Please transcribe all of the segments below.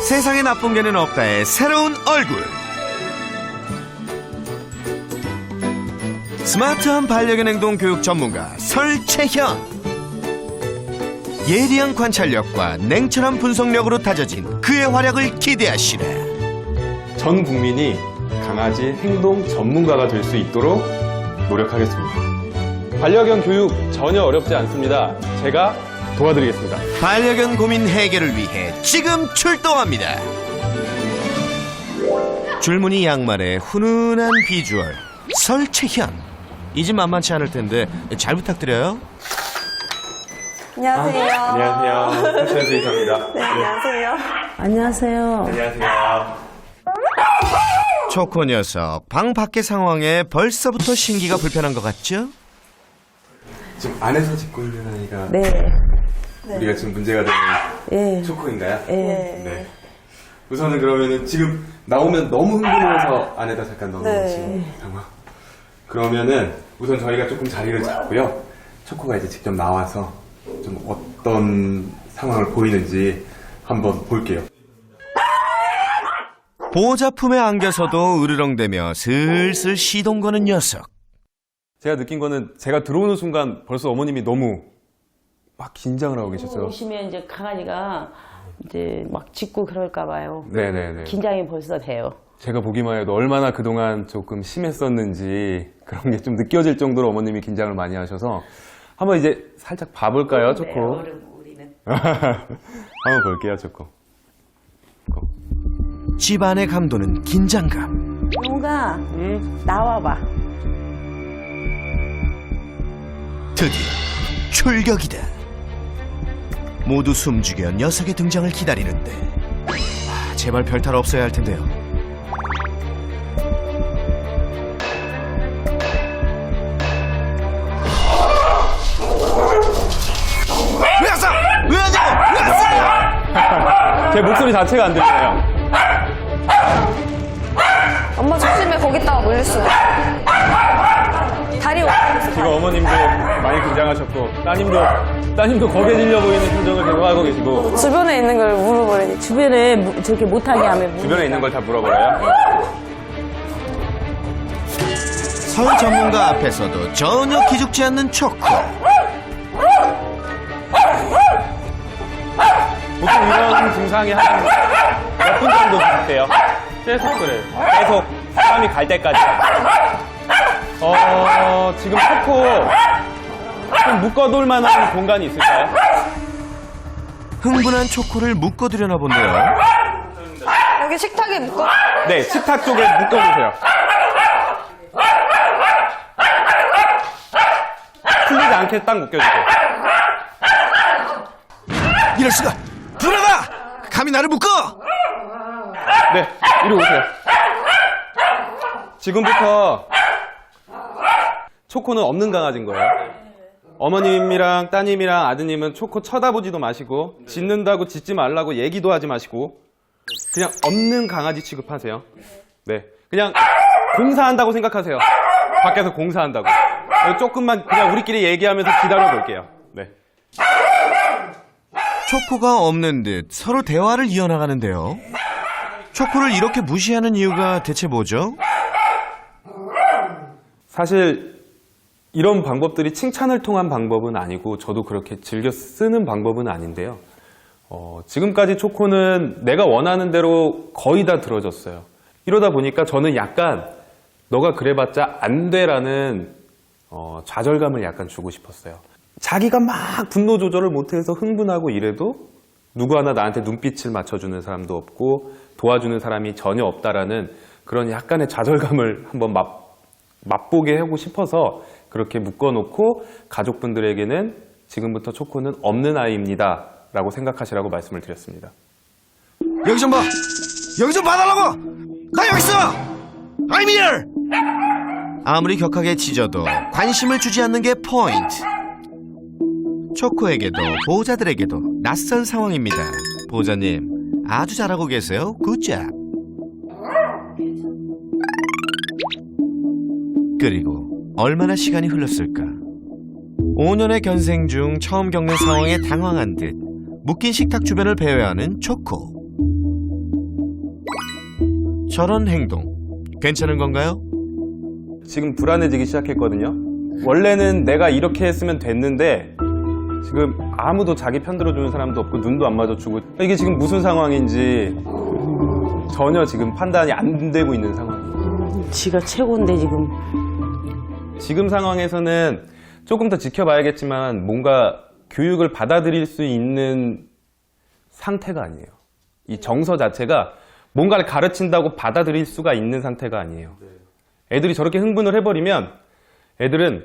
세상에 나쁜 개는 없다의 새로운 얼굴. 스마트한 반려견 행동 교육 전문가 설채현. 예리한 관찰력과 냉철한 분석력으로 다져진 그의 활약을 기대하시라. 전 국민이 강아지 행동 전문가가 될 수 있도록 노력하겠습니다. 반려견 교육 전혀 어렵지 않습니다. 제가 도와드리겠습니다. 반려견 고민 해결을 위해 지금 출동합니다. 줄무늬 양말에 훈훈한 비주얼 설채현. 이 집 만만치 않을 텐데 잘 부탁드려요. 안녕하세요. 안녕하세요. 설채현 수의사입니다. 네, 안녕하세요. 안녕하세요. 안녕하세요. 초코 녀석, 방 밖의 상황에 벌써부터 신기가 불편한 것 같죠? 지금 안에서 짓고 있는 아이가 네. 우리가 지금 문제가 되는 예. 초코인가요? 예. 네. 우선은 그러면은 지금 나오면 너무 흥분해서 안에다 잠깐 넣어놓으신 네. 상황. 그러면은 우선 저희가 조금 자리를 잡고요. 초코가 이제 직접 나와서 좀 어떤 상황을 보이는지 한번 볼게요. 보호자 품에 안겨서도 으르렁대며 슬슬 시동 거는 녀석. 제가 느낀 거는 제가 들어오는 순간 벌써 어머님이 너무 막 긴장을 하고 계셨어요. 오시면 이제 강아지가 이제 막 짖고 그럴까 봐요. 네네네. 긴장이 벌써 돼요. 제가 보기만 해도 얼마나 그동안 조금 심했었는지 그런 게 좀 느껴질 정도로 어머님이 긴장을 많이 하셔서 한번 이제 살짝 봐볼까요, 초코? 우리는. 한번 볼게요, 초코. 집안의 감도는 긴장감. 용가 나와봐. 드디어 출격이다. 모두 숨죽여 녀석의 등장을 기다리는데 제발 별탈 없어야 할 텐데요. 왜 왔어? 왜 왔냐고? 왜 왔어? 제 목소리 자체가 안 들리네요. 엄마 조심해, 거기다가 물릴 수가. 다리 올라가서 지금 어머님도 많이 긴장하셨고 따님도 겁해질려 보이는 표정을 계속 하고 계시고 주변에 있는 걸 물어버리니. 주변에 저렇게 못하게 하면 주변에 있는 걸 다 물어버려요. 설 전문가 앞에서도 전혀 기죽지 않는 초코. 보통 이런 증상이 한 몇 분 정도 비슷해요. 계속 그래요. 계속 사람이 갈 때까지. 지금 초코 좀 묶어둘 만한 공간이 있을까요? 흥분한 초코를 묶어두려나 본데요. 여기 식탁에 묶어. 네, 식탁 쪽에 묶어주세요. 풀리지 않게 딱 묶여주세요. 이럴 수가! 불안아! 감히 나를 묶어! 네, 이리 오세요. 지금부터 초코는 없는 강아지인 거예요. 어머님이랑 따님이랑 아드님은 초코 쳐다보지도 마시고 짖는다고 짖지 말라고 얘기도 하지 마시고 그냥 없는 강아지 취급하세요. 네, 그냥 공사한다고 생각하세요. 밖에서 공사한다고. 조금만 그냥 우리끼리 얘기하면서 기다려 볼게요. 네. 초코가 없는 듯 서로 대화를 이어나가는데요. 초코를 이렇게 무시하는 이유가 대체 뭐죠? 사실 이런 방법들이 칭찬을 통한 방법은 아니고 저도 그렇게 즐겨 쓰는 방법은 아닌데요. 지금까지 초코는 내가 원하는 대로 거의 다 들어줬어요. 이러다 보니까 저는 약간 너가 그래봤자 안 돼라는 좌절감을 약간 주고 싶었어요. 자기가 막 분노 조절을 못해서 흥분하고 이래도 누구 하나 나한테 눈빛을 맞춰주는 사람도 없고 도와주는 사람이 전혀 없다라는 그런 약간의 좌절감을 한번 맛보게 하고 싶어서 그렇게 묶어놓고 가족분들에게는 지금부터 초코는 없는 아이입니다 라고 생각하시라고 말씀을 드렸습니다. 여기 좀 봐! 여기 좀 봐달라고! 나 여기 있어! I'm here! 아무리 격하게 짖어도 관심을 주지 않는 게 포인트. 초코에게도 보호자들에게도 낯선 상황입니다. 보호자님, 아주 잘하고 계세요. 굿잡. 그리고 얼마나 시간이 흘렀을까? 5년의 견생 중 처음 겪는 상황에 당황한 듯 묶인 식탁 주변을 배회하는 초코. 저런 행동 괜찮은 건가요? 지금 불안해지기 시작했거든요. 원래는 내가 이렇게 했으면 됐는데 지금 아무도 자기 편 들어주는 사람도 없고 눈도 안 마주치고 이게 지금 무슨 상황인지 전혀 지금 판단이 안 되고 있는 상황이에요. 지가 최고인데 지금. 지금 상황에서는 조금 더 지켜봐야겠지만 뭔가 교육을 받아들일 수 있는 상태가 아니에요. 이 정서 자체가 뭔가를 가르친다고 받아들일 수가 있는 상태가 아니에요. 애들이 저렇게 흥분을 해버리면 애들은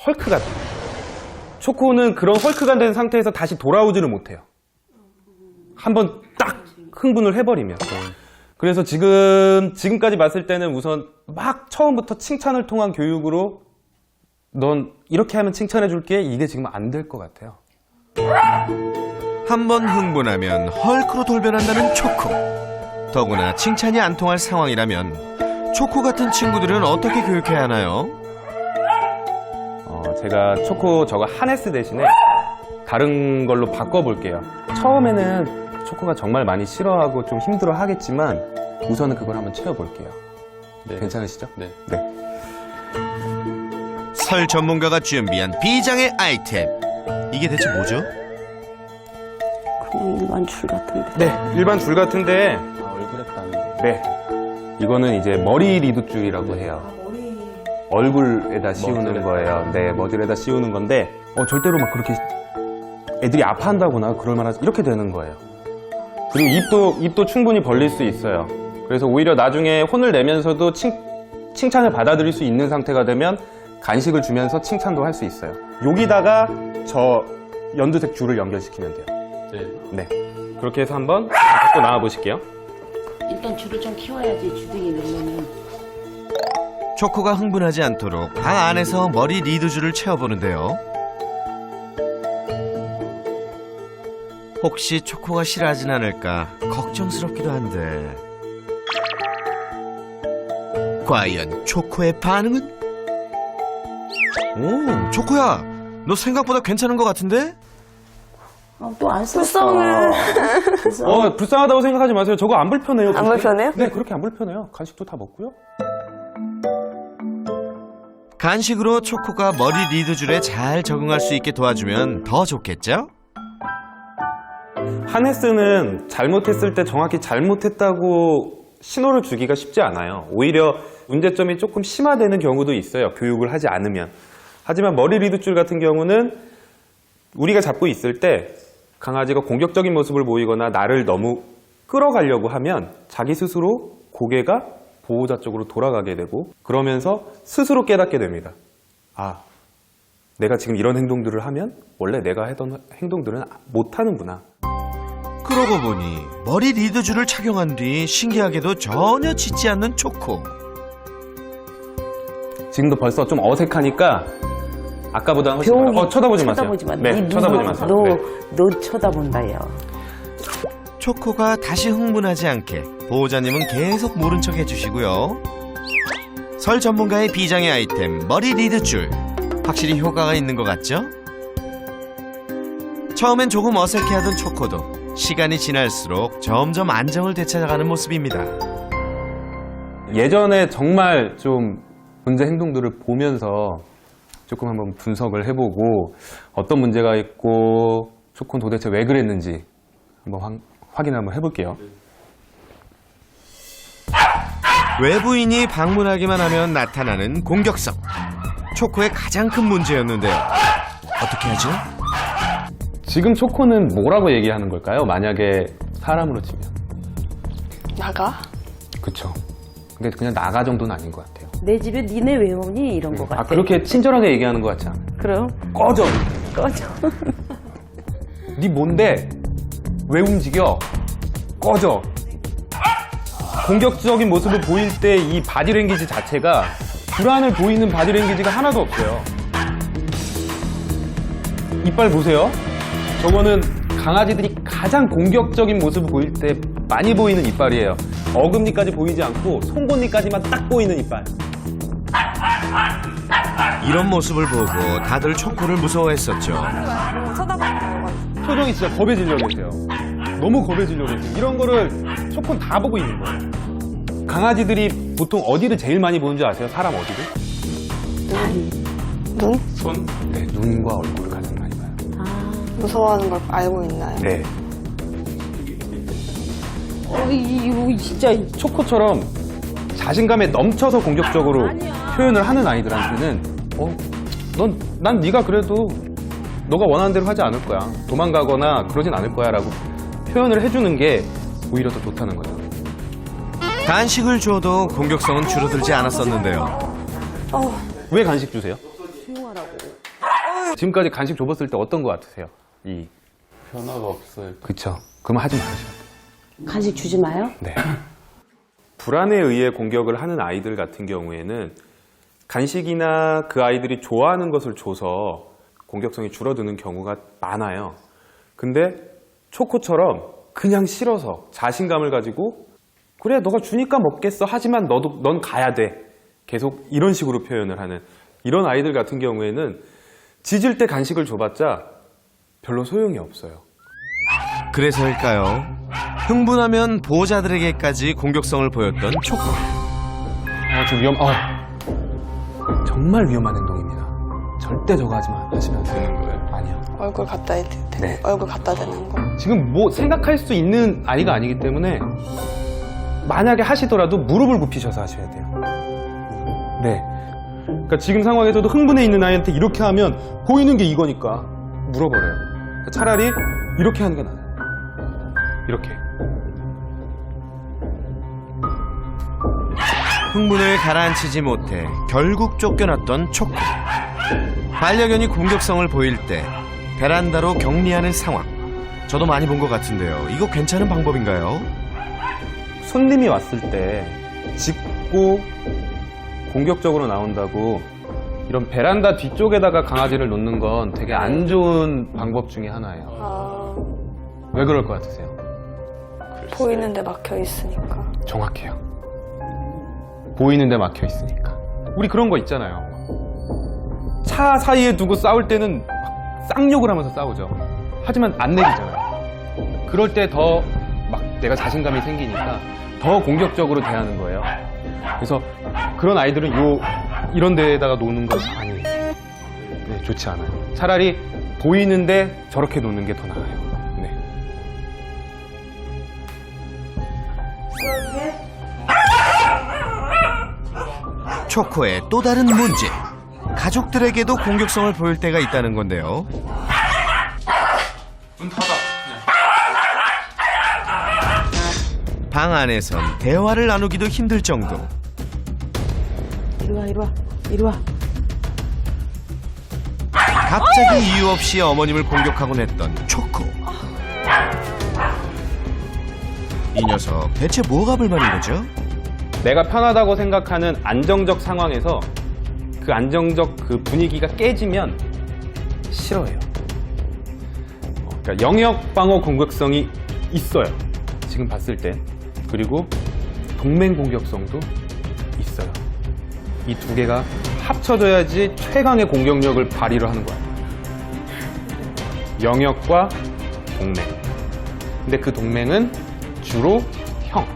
헐크 같아요. 초코는 그런 헐크가 된 상태에서 다시 돌아오지를 못해요. 한번 딱 흥분을 해버리면. 그래서 지금까지 봤을 때는 우선 막 처음부터 칭찬을 통한 교육으로 넌 이렇게 하면 칭찬해줄게 이게 지금 안 될 것 같아요. 한번 흥분하면 헐크로 돌변한다는 초코. 더구나 칭찬이 안 통할 상황이라면 초코 같은 친구들은 어떻게 교육해야 하나요? 제가 초코 저거 하네스 대신에 다른 걸로 바꿔볼게요. 처음에는 초코가 정말 많이 싫어하고 좀 힘들어 하겠지만 우선은 그걸 한번 채워볼게요. 네. 괜찮으시죠? 네. 네. 설 전문가가 준비한 비장의 아이템. 이게 대체 뭐죠? 그냥 일반 줄 같은데. 네, 일반 줄 같은데 얼굴에 따는. 네. 이거는 이제 머리 리드줄이라고 해요. 얼굴에다 씌우는 거예요. 네, 머리에다 씌우는 건데 절대로 막 그렇게 애들이 아파한다거나 그럴 만한 이렇게 되는 거예요. 그리고 입도 충분히 벌릴 수 있어요. 그래서 오히려 나중에 혼을 내면서도 칭찬을 받아들일 수 있는 상태가 되면 간식을 주면서 칭찬도 할 수 있어요. 여기다가 저 연두색 줄을 연결시키면 돼요. 네. 네. 그렇게 해서 한번 갖고 나와 보실게요. 일단 줄을 좀 키워야지 주둥이 넣으면은. 초코가 흥분하지 않도록 방 안에서 머리 리드줄을 채워보는데요. 혹시 초코가 싫어하진 않을까 걱정스럽기도 한데 과연 초코의 반응은? 오, 초코야, 너 생각보다 괜찮은 것 같은데? 또 안 썼어. 불쌍하다고 생각하지 마세요. 저거 안 불편해요. 안 그렇게? 불편해요? 네, 그렇게 안 불편해요. 간식도 다 먹고요. 간식으로 초코가 머리 리드줄에 잘 적응할 수 있게 도와주면 더 좋겠죠? 하네스는 잘못했을 때 정확히 잘못했다고 신호를 주기가 쉽지 않아요. 오히려 문제점이 조금 심화되는 경우도 있어요. 교육을 하지 않으면. 하지만 머리 리드줄 같은 경우는 우리가 잡고 있을 때 강아지가 공격적인 모습을 보이거나 나를 너무 끌어가려고 하면 자기 스스로 고개가 보호자 쪽으로 돌아가게 되고 그러면서 스스로 깨닫게 됩니다. 아, 내가 지금 이런 행동들을 하면 원래 내가 하던 행동들은 못하는구나. 그러고 보니 머리 리드줄을 착용한 뒤 신기하게도 전혀 짖지 않는 초코. 지금도 벌써 좀 어색하니까 아까보다는 훨씬 병욱이 쳐다보지 마세요. 쳐다보지 마. 네, 쳐다보지 마세요. 너 쳐다본다, 야. 초코가 다시 흥분하지 않게 보호자님은 계속 모른 척 해주시고요. 설 전문가의 비장의 아이템 머리 리드줄, 확실히 효과가 있는 것 같죠? 처음엔 조금 어색해하던 초코도 시간이 지날수록 점점 안정을 되찾아가는 모습입니다. 예전에 정말 좀 문제 행동들을 보면서 조금 한번 분석을 해보고 어떤 문제가 있고 초코는 도대체 왜 그랬는지 한번 확인을 한번 해볼게요. 외부인이 방문하기만 하면 나타나는 공격성. 초코의 가장 큰 문제였는데요. 어떻게 하죠? 지금 초코는 뭐라고 얘기하는 걸까요? 만약에 사람으로 치면. 나가? 그쵸. 근데 그냥 나가 정도는 아닌 것 같아요. 내 집에 니네 왜 오니? 이런 거 같아. 그렇게 친절하게 얘기하는 것 같지 않아요? 그럼 꺼져! 꺼져. 네 뭔데? 왜 움직여? 꺼져! 공격적인 모습을 보일 때 이 바디랭귀지 자체가 불안을 보이는 바디랭귀지가 하나도 없어요. 이빨 보세요. 저거는 강아지들이 가장 공격적인 모습을 보일 때 많이 보이는 이빨이에요. 어금니까지 보이지 않고 송곳니까지만 딱 보이는 이빨. 이런 모습을 보고 다들 초코를 무서워했었죠. 쳐다보는 거 같아. 표정이 진짜 겁에 질려 계세요. 너무 겁에 질려 계세요. 이런 거를 초코는 다 보고 있는 거예요. 강아지들이 보통 어디를 제일 많이 보는 줄 아세요? 사람 어디를? 눈? 손? 네, 눈과 얼굴을 가장 많이 봐요. 무서워하는 걸 알고 있나요? 네. 이거 진짜. 초코처럼 자신감에 넘쳐서 공격적으로 표현을 하는 아이들한테는 난 네가 그래도 너가 원하는 대로 하지 않을 거야. 도망가거나 그러진 않을 거야 라고 표현을 해주는 게 오히려 더 좋다는 거죠. 간식을 줘도 공격성은 줄어들지 않았었는데요. 왜 간식 주세요? 지금까지 간식 줘봤을 때 어떤 거 같으세요? 변화가 없어요. 그쵸. 그럼 하지 마셔야 돼요. 간식 주지 마요? 네. 불안에 의해 공격을 하는 아이들 같은 경우에는 간식이나 그 아이들이 좋아하는 것을 줘서 공격성이 줄어드는 경우가 많아요. 근데 초코처럼 그냥 싫어서 자신감을 가지고 그래 너가 주니까 먹겠어 하지만 넌 가야 돼 계속 이런 식으로 표현을 하는 이런 아이들 같은 경우에는 짖을 때 간식을 줘봤자 별로 소용이 없어요. 그래서일까요? 흥분하면 보호자들에게까지 공격성을 보였던 초코. 좀 정말 위험한 행동입니다. 절대 저거 하시면 안 되는 거예요. 아니요. 얼굴 갖다 대는 네. 얼굴 갖다 대는 거. 지금 뭐 생각할 수 있는 아이가 아니기 때문에 만약에 하시더라도 무릎을 굽히셔서 하셔야 돼요. 네. 그러니까 지금 상황에서도 흥분해 있는 아이한테 이렇게 하면 보이는 게 이거니까 물어버려요. 그러니까 차라리 이렇게 하는 게 나아요. 이렇게. 흥분을 가라앉히지 못해 결국 쫓겨났던 초코. 반려견이 공격성을 보일 때 베란다로 격리하는 상황. 저도 많이 본 것 같은데요. 이거 괜찮은 방법인가요? 손님이 왔을 때 짖고 공격적으로 나온다고 이런 베란다 뒤쪽에다가 강아지를 놓는 건 되게 안 좋은 방법 중에 하나예요. 왜 그럴 것 같으세요? 보이는데 막혀 있으니까. 정확해요. 보이는데 막혀 있으니까. 우리 그런 거 있잖아요. 차 사이에 두고 싸울 때는 막 쌍욕을 하면서 싸우죠. 하지만 안 내리잖아요. 그럴 때 더 막 내가 자신감이 생기니까 더 공격적으로 대하는 거예요. 그래서 그런 아이들은 이런 데에다가 노는 건 아니에요. 네, 좋지 않아요. 차라리 보이는데 저렇게 노는 게 더 나아요. 네. 초코의 또 다른 문제. 가족들에게도 공격성을 보일 때가 있다는 건데요. 방 안에선 대화를 나누기도 힘들 정도. 이리 와. 갑자기 이유 없이 어머님을 공격하곤 했던 초코. 이 녀석 대체 뭐가 불만인 거죠? 내가 편하다고 생각하는 안정적 상황에서 그 안정적 그 분위기가 깨지면 싫어해요. 그러니까 영역 방어 공격성이 있어요. 지금 봤을 때. 그리고 동맹 공격성도 있어요. 이 두 개가 합쳐져야지 최강의 공격력을 발휘를 하는 거예요. 영역과 동맹. 근데 그 동맹은 주로 형.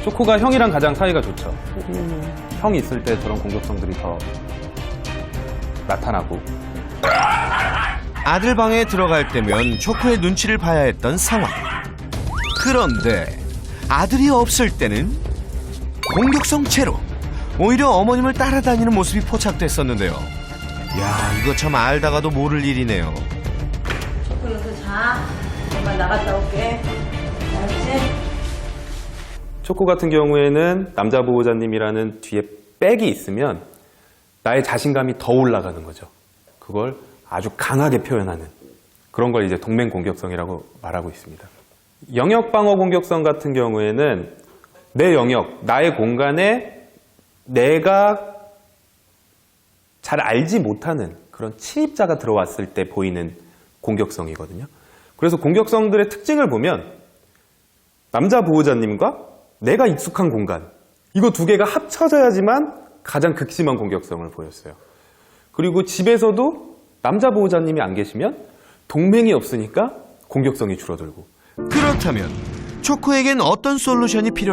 초코가 형이랑 가장 사이가 좋죠. 형이 있을 때 저런 공격성들이 더 나타나고. 아들 방에 들어갈 때면 초코의 눈치를 봐야 했던 상황. 그런데 아들이 없을 때는 공격성 제로. 오히려 어머님을 따라다니는 모습이 포착됐었는데요. 야, 이거 참 알다가도 모를 일이네요. 초코 여기서 자. 엄마 나갔다 올게. 알았지? 초코 같은 경우에는 남자 보호자님이라는 뒤에 백이 있으면 나의 자신감이 더 올라가는 거죠. 그걸 아주 강하게 표현하는 그런 걸 이제 동맹 공격성이라고 말하고 있습니다. 영역 방어 공격성 같은 경우에는 내 영역, 나의 공간에 내가 잘 알지 못하는 그런 침입자가 들어왔을 때 보이는 공격성이거든요. 그래서 공격성들의 특징을 보면 남자 보호자님과 내가 익숙한 공간, 이거 두 개가 합쳐져야지만 가장 극심한 공격성을 보였어요. 그리고 집에서도 남자 보호자님이 안 계시면 동맹이 없으니까 공격성이 줄어들고. 그렇다면 초코에겐 어떤 솔루션이 필요?